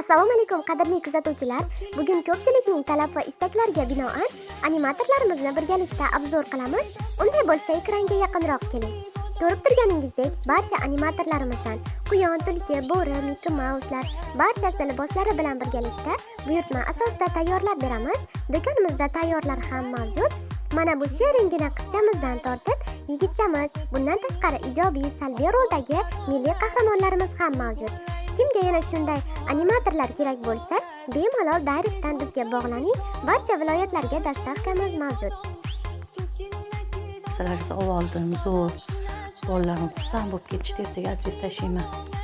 Assalomu alaykum qadrli kuzatuvchilar. Bugun ko'pchilikning talab va istaklariga binoan animatorlarimizni birgalikda obzor qilamiz. Unday bo'lsa ekranga yaqinroq keling. Ko'rib turganingizdek, barcha animatorlarimizdan quyon, tulki, bo'ri, Mickey Mouse'lar barchasi liboslari bilan birgalikda buyurtma asosida tayyorlab beramiz. Do'konimizda tayyorlar ham mavjud. Mana bu shiringina qizchamizdan tortib yigitchamiz, bundan tashqari ijobiy, salbiy roldagi milliy qahramonlarimiz ham mavjud. Kimga yana shunday animatorlar kerak bo'lsa, bemalol direktdan bizga bog'laning. Barcha viloyatlarga dastavkamiz mavjud. Sizlarga oldim, zo'r. Bolalarim xursand bo'lib ketishdi, ertaga olib tashlayman.